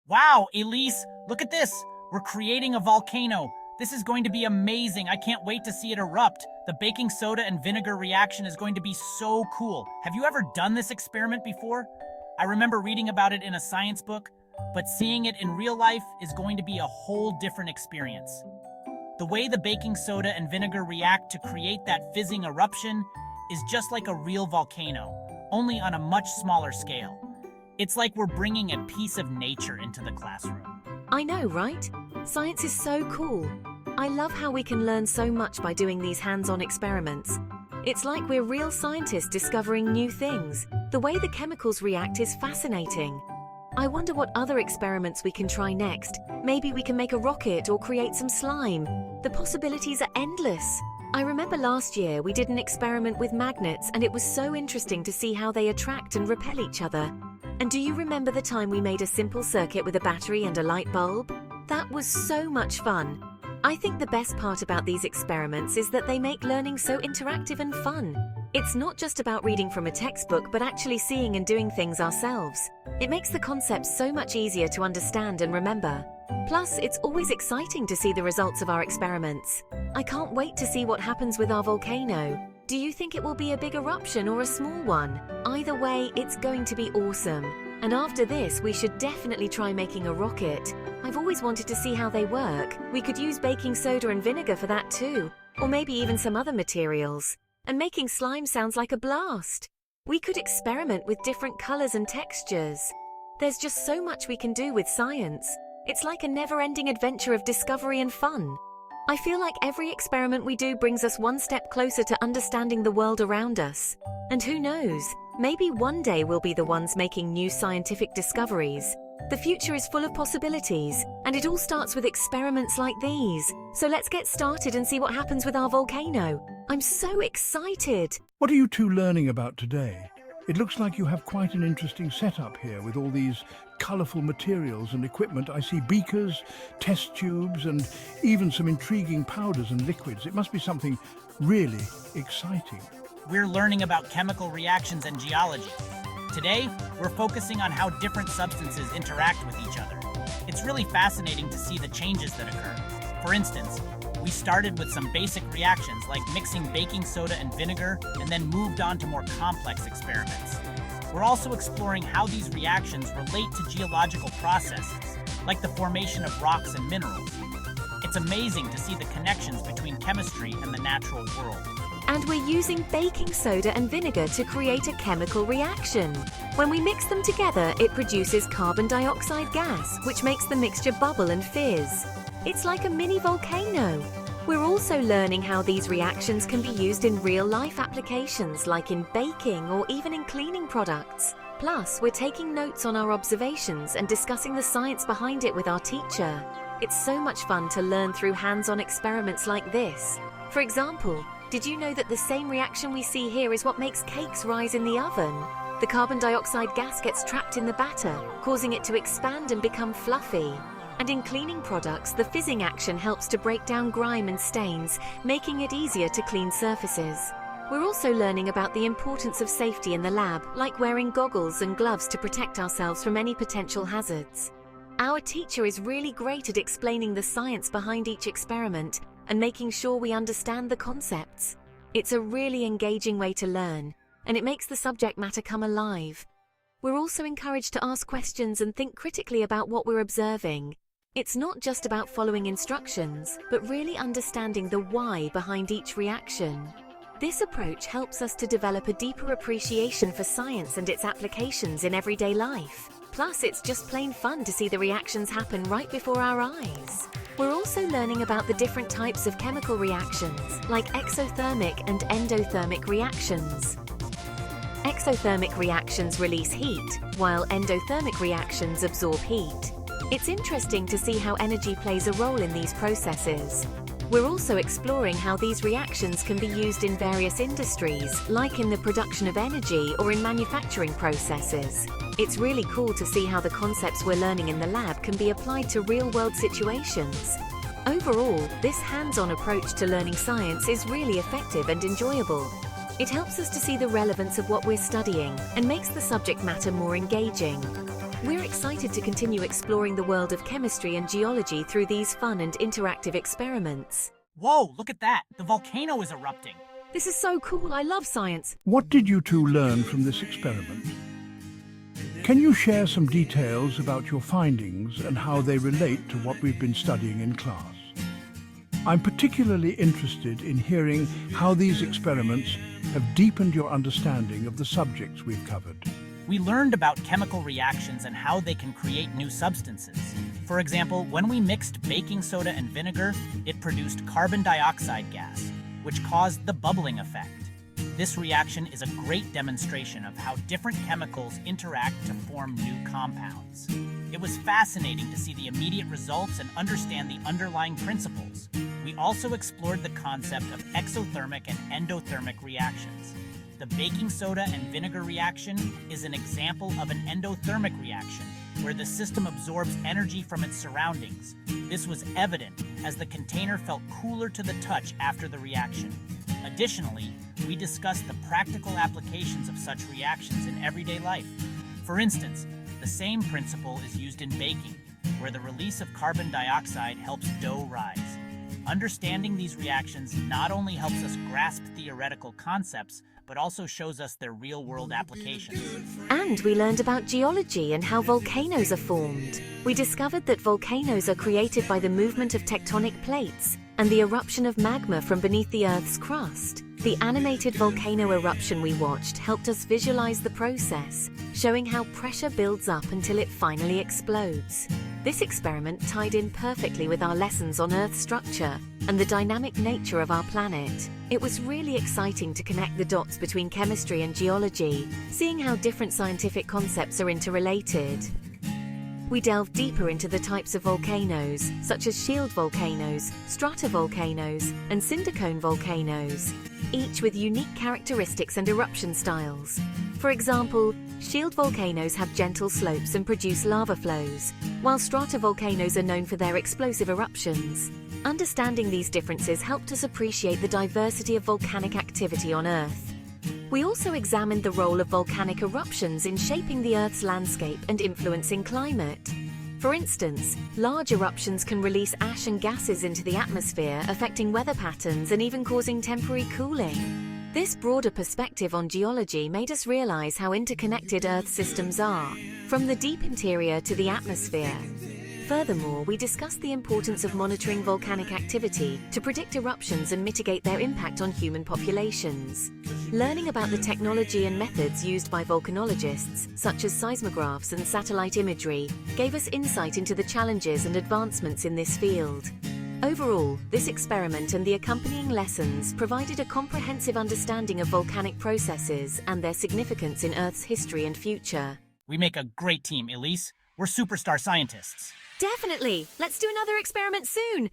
Wow, Elise, look at this. We're creating a volcano. This is going to be amazing. I can't wait to see it erupt. The baking soda and vinegar reaction is going to be so cool. Have you ever done this experiment before? I remember reading about it in a science book, but seeing it in real life is going to be a whole different experience. The way the baking soda and vinegar react to create that fizzing eruption is just like a real volcano, only on a much smaller scale. It's like we're bringing a piece of nature into the classroom. I know, right? Science is so cool. I love how we can learn so much by doing these hands-on experiments. It's like we're real scientists discovering new things. The way the chemicals react is fascinating. I wonder what other experiments we can try next. Maybe we can make a rocket or create some slime. The possibilities are endless. I remember last year we did an experiment with magnets, and it was so interesting to see how they attract and repel each other. And do you remember the time we made a simple circuit with a battery and a light bulb? That was so much fun. I think the best part about these experiments is that they make learning so interactive and fun. It's not just about reading from a textbook, but actually seeing and doing things ourselves. It makes the concepts so much easier to understand and remember. Plus, it's always exciting to see the results of our experiments. I can't wait to see what happens with our volcano. Do you think it will be a big eruption or a small one? Either way, it's going to be awesome. And after this, we should definitely try making a rocket. I've always wanted to see how they work. We could use baking soda and vinegar for that too, or maybe even some other materials. And making slime sounds like a blast. We could experiment with different colors and textures. There's just so much we can do with science. It's like a never-ending adventure of discovery and fun. I feel like every experiment we do brings us one step closer to understanding the world around us. And who knows, maybe one day we'll be the ones making new scientific discoveries. The future is full of possibilities, and it all starts with experiments like these. So let's get started and see what happens with our volcano. I'm so excited! What are you two learning about today? It looks like you have quite an interesting setup here with all these colourful materials and equipment. I see beakers, test tubes, and even some intriguing powders and liquids. It must be something really exciting. We're learning about chemical reactions and geology. Today, we're focusing on how different substances interact with each other. It's really fascinating to see the changes that occur. For instance, we started with some basic reactions like mixing baking soda and vinegar, and then moved on to more complex experiments. We're also exploring how these reactions relate to geological processes, like the formation of rocks and minerals. It's amazing to see the connections between chemistry and the natural world. And we're using baking soda and vinegar to create a chemical reaction. When we mix them together, it produces carbon dioxide gas, which makes the mixture bubble and fizz. It's like a mini volcano. We're also learning how these reactions can be used in real-life applications, like in baking or even in cleaning products. Plus, we're taking notes on our observations and discussing the science behind it with our teacher. It's so much fun to learn through hands-on experiments like this. For example, did you know that the same reaction we see here is what makes cakes rise in the oven? The carbon dioxide gas gets trapped in the batter, causing it to expand and become fluffy. And in cleaning products, the fizzing action helps to break down grime and stains, making it easier to clean surfaces. We're also learning about the importance of safety in the lab, like wearing goggles and gloves to protect ourselves from any potential hazards. Our teacher is really great at explaining the science behind each experiment and making sure we understand the concepts. It's a really engaging way to learn, and it makes the subject matter come alive. We're also encouraged to ask questions and think critically about what we're observing. It's not just about following instructions, but really understanding the why behind each reaction. This approach helps us to develop a deeper appreciation for science and its applications in everyday life. Plus, it's just plain fun to see the reactions happen right before our eyes. We're also learning about the different types of chemical reactions, like exothermic and endothermic reactions. Exothermic reactions release heat, while endothermic reactions absorb heat. It's interesting to see how energy plays a role in these processes. We're also exploring how these reactions can be used in various industries, like in the production of energy or in manufacturing processes. It's really cool to see how the concepts we're learning in the lab can be applied to real-world situations. Overall, this hands-on approach to learning science is really effective and enjoyable. It helps us to see the relevance of what we're studying and makes the subject matter more engaging. We're excited to continue exploring the world of chemistry and geology through these fun and interactive experiments. Whoa, look at that! The volcano is erupting! This is so cool, I love science. What did you two learn from this experiment? Can you share some details about your findings and how they relate to what we've been studying in class? I'm particularly interested in hearing how these experiments have deepened your understanding of the subjects we've covered. We learned about chemical reactions and how they can create new substances. For example, when we mixed baking soda and vinegar, it produced carbon dioxide gas, which caused the bubbling effect. This reaction is a great demonstration of how different chemicals interact to form new compounds. It was fascinating to see the immediate results and understand the underlying principles. We also explored the concept of exothermic and endothermic reactions. The baking soda and vinegar reaction is an example of an endothermic reaction, where the system absorbs energy from its surroundings. This was evident as the container felt cooler to the touch after the reaction. Additionally, we discussed the practical applications of such reactions in everyday life. For instance, the same principle is used in baking, where the release of carbon dioxide helps dough rise. Understanding these reactions not only helps us grasp theoretical concepts, but also shows us their real-world applications. And we learned about geology and how volcanoes are formed. We discovered that volcanoes are created by the movement of tectonic plates and the eruption of magma from beneath the Earth's crust. The animated volcano eruption we watched helped us visualize the process, showing how pressure builds up until it finally explodes. This experiment tied in perfectly with our lessons on Earth structure and the dynamic nature of our planet. It was really exciting to connect the dots between chemistry and geology, seeing how different scientific concepts are interrelated. We delved deeper into the types of volcanoes, such as shield volcanoes, stratovolcanoes, and cinder cone volcanoes, each with unique characteristics and eruption styles. For example, shield volcanoes have gentle slopes and produce lava flows, while stratovolcanoes are known for their explosive eruptions. Understanding these differences helped us appreciate the diversity of volcanic activity on Earth. We also examined the role of volcanic eruptions in shaping the Earth's landscape and influencing climate. For instance, large eruptions can release ash and gases into the atmosphere, affecting weather patterns and even causing temporary cooling. This broader perspective on geology made us realize how interconnected Earth's systems are, from the deep interior to the atmosphere. Furthermore, we discussed the importance of monitoring volcanic activity to predict eruptions and mitigate their impact on human populations. Learning about the technology and methods used by volcanologists, such as seismographs and satellite imagery, gave us insight into the challenges and advancements in this field. Overall, this experiment and the accompanying lessons provided a comprehensive understanding of volcanic processes and their significance in Earth's history and future. We make a great team, Elise. We're superstar scientists. Definitely! Let's do another experiment soon!